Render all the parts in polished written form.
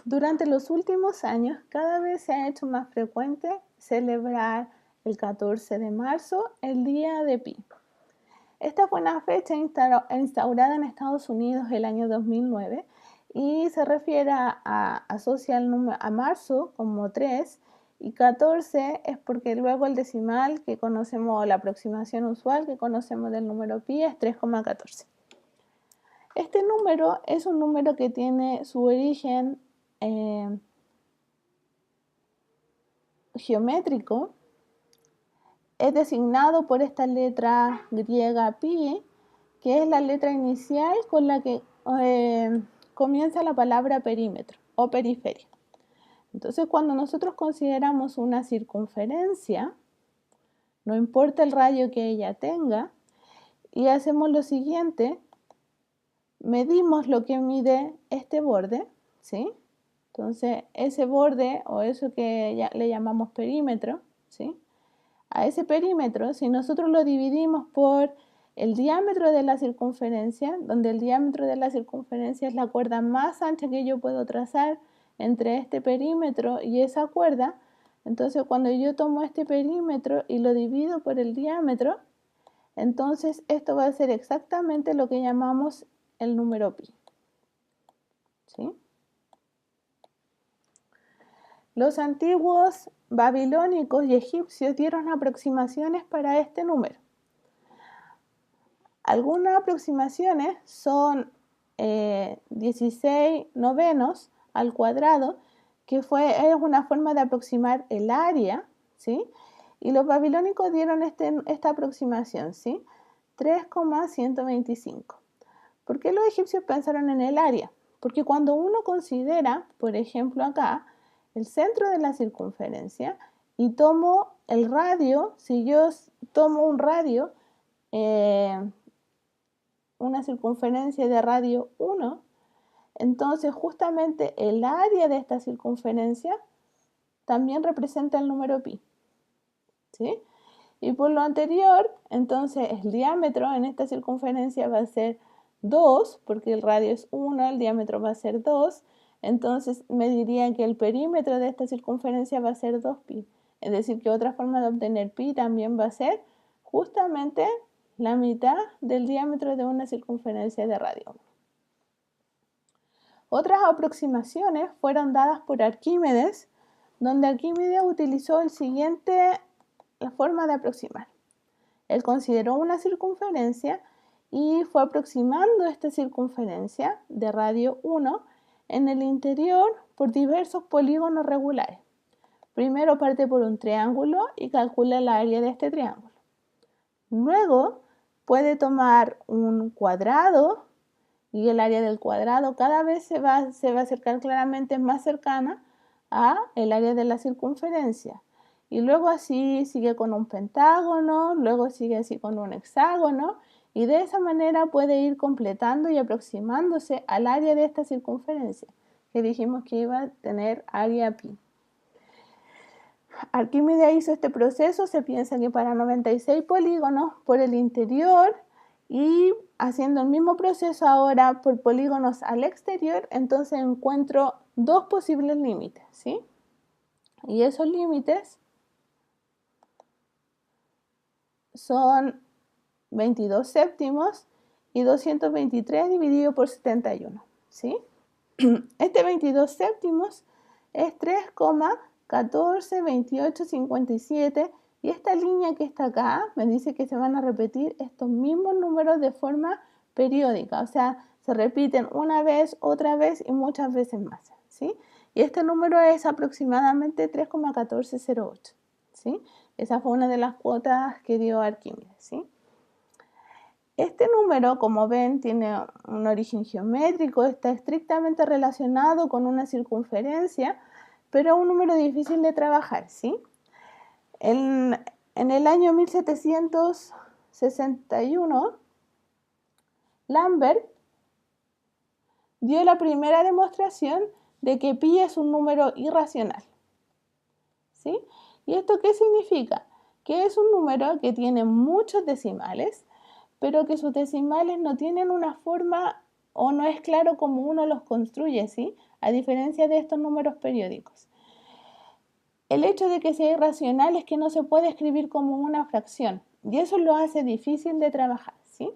Durante los últimos años, cada vez se ha hecho más frecuente celebrar el 14 de marzo, el Día de Pi. Esta fue una fecha instaurada en Estados Unidos el año 2009 y se refiere asocia a marzo como 3 y 14 es porque luego el decimal que conocemos, la aproximación usual que conocemos del número pi es 3,14. Este número es un número que tiene su origen geométrico, es designado por esta letra griega pi, que es la letra inicial con la que comienza la palabra perímetro o periferia. Entonces, cuando nosotros consideramos una circunferencia, no importa el radio que ella tenga, y hacemos lo siguiente, medimos lo que mide este borde, ¿sí? Entonces, ese borde o eso que ya le llamamos perímetro, ¿sí? A ese perímetro, si nosotros lo dividimos por el diámetro de la circunferencia, donde el diámetro de la circunferencia es la cuerda más ancha que yo puedo trazar entre este perímetro y esa cuerda, entonces cuando yo tomo este perímetro y lo divido por el diámetro, entonces esto va a ser exactamente lo que llamamos el número pi. ¿Sí? Los antiguos babilónicos y egipcios dieron aproximaciones para este número. Algunas aproximaciones son 16 novenos al cuadrado, que es una forma de aproximar el área, ¿sí? Y los babilónicos dieron esta aproximación, ¿sí? 3,125. ¿Por qué los egipcios pensaron en el área? Porque cuando uno considera, por ejemplo acá, el centro de la circunferencia y tomo el radio, si yo tomo un radio, una circunferencia de radio 1, entonces justamente el área de esta circunferencia también representa el número pi, ¿sí? Y por lo anterior, entonces el diámetro en esta circunferencia va a ser 2, porque el radio es 1, el diámetro va a ser 2, entonces me dirían que el perímetro de esta circunferencia va a ser 2pi. Es decir, que otra forma de obtener pi también va a ser justamente la mitad del diámetro de una circunferencia de radio 1. Otras aproximaciones fueron dadas por Arquímedes, donde Arquímedes utilizó la forma de aproximar. Él consideró una circunferencia y fue aproximando esta circunferencia de radio 1 en el interior por diversos polígonos regulares. Primero parte por un triángulo y calcula el área de este triángulo. Luego puede tomar un cuadrado y el área del cuadrado cada vez se va a acercar claramente más cercana a el área de la circunferencia. Y luego así sigue con un pentágono, luego sigue así con un hexágono, y de esa manera puede ir completando y aproximándose al área de esta circunferencia, que dijimos que iba a tener área pi. Arquímedes hizo este proceso, se piensa que para 96 polígonos por el interior, y haciendo el mismo proceso ahora por polígonos al exterior, entonces encuentro dos posibles límites, ¿sí? Y esos límites son 22 séptimos y 223 dividido por 71, ¿sí? Este 22 séptimos es 3,142857 y esta línea que está acá me dice que se van a repetir estos mismos números de forma periódica, o sea, se repiten una vez, otra vez y muchas veces más, ¿sí? Y este número es aproximadamente 3,1408, ¿sí? Esa fue una de las cuotas que dio Arquímedes, ¿sí? Este número, como ven, tiene un origen geométrico, está estrictamente relacionado con una circunferencia, pero es un número difícil de trabajar, ¿sí? En el año 1761, Lambert dio la primera demostración de que pi es un número irracional, ¿sí? ¿Y esto qué significa? Que es un número que tiene muchos decimales, pero que sus decimales no tienen una forma o no es claro cómo uno los construye, ¿sí? A diferencia de estos números periódicos. El hecho de que sea irracional es que no se puede escribir como una fracción y eso lo hace difícil de trabajar, ¿sí?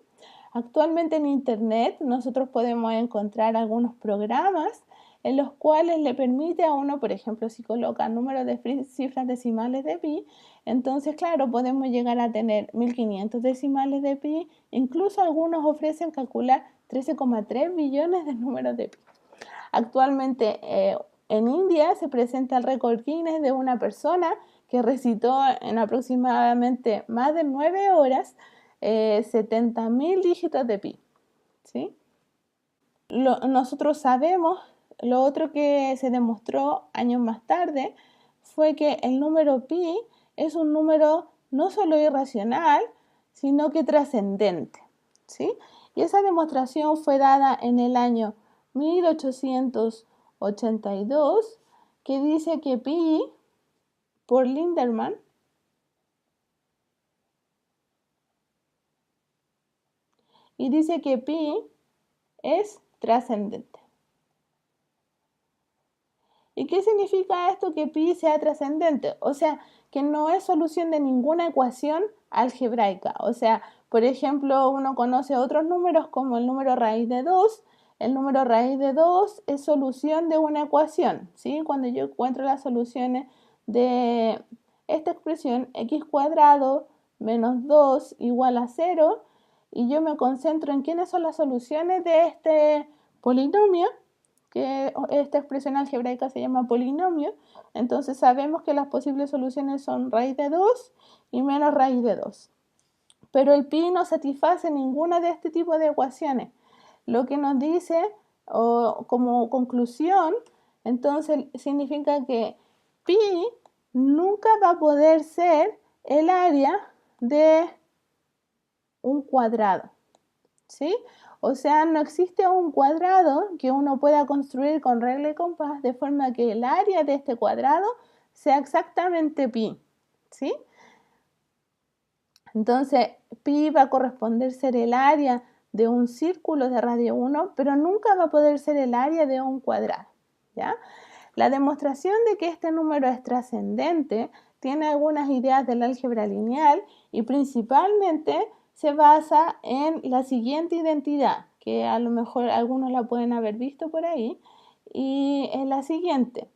Actualmente en Internet nosotros podemos encontrar algunos programas en los cuales le permite a uno, por ejemplo, si coloca número de cifras decimales de pi, entonces, claro, podemos llegar a tener 1500 decimales de pi, incluso algunos ofrecen calcular 13,3 billones de números de pi. Actualmente en India se presenta el récord Guinness de una persona que recitó en aproximadamente más de 9 horas 70.000 dígitos de pi, ¿sí? Nosotros sabemos, lo otro que se demostró años más tarde fue que el número pi es un número no solo irracional, sino que trascendente, ¿sí? Y esa demostración fue dada en el año 1882, que dice que pi, por Lindemann, y dice que pi es trascendente. ¿Y qué significa esto que pi sea trascendente? O sea, que no es solución de ninguna ecuación algebraica. O sea, por ejemplo, uno conoce otros números como el número raíz de 2. El número raíz de 2 es solución de una ecuación, ¿sí? Cuando yo encuentro las soluciones de esta expresión, x cuadrado menos 2 igual a 0, y yo me concentro en quiénes son las soluciones de este polinomio, que esta expresión algebraica se llama polinomio, entonces sabemos que las posibles soluciones son raíz de 2 y menos raíz de 2. Pero el pi no satisface ninguna de este tipo de ecuaciones. Lo que nos dice, como conclusión, entonces significa que pi nunca va a poder ser el área de un cuadrado, ¿sí? O sea, no existe un cuadrado que uno pueda construir con regla y compás de forma que el área de este cuadrado sea exactamente pi, ¿sí? Entonces, pi va a corresponder ser el área de un círculo de radio 1, pero nunca va a poder ser el área de un cuadrado, ¿ya? La demostración de que este número es trascendente tiene algunas ideas del álgebra lineal y principalmente se basa en la siguiente identidad, que a lo mejor algunos la pueden haber visto por ahí, y es la siguiente.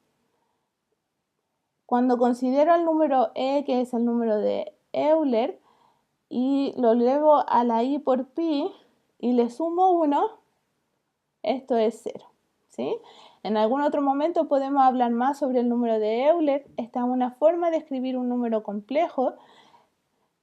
Cuando considero el número e, que es el número de Euler, y lo elevo a la i por pi y le sumo 1, esto es 0, ¿sí? En algún otro momento podemos hablar más sobre el número de Euler. Esta es una forma de escribir un número complejo.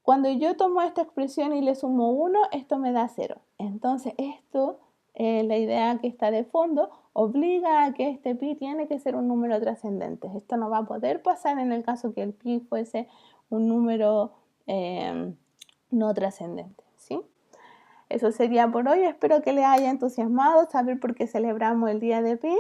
Cuando yo tomo esta expresión y le sumo 1, esto me da 0. Entonces esto, la idea que está de fondo, obliga a que este pi tiene que ser un número trascendente. Esto no va a poder pasar en el caso que el pi fuese un número no trascendente, ¿sí? Eso sería por hoy. Espero que les haya entusiasmado saber por qué celebramos el día de pi.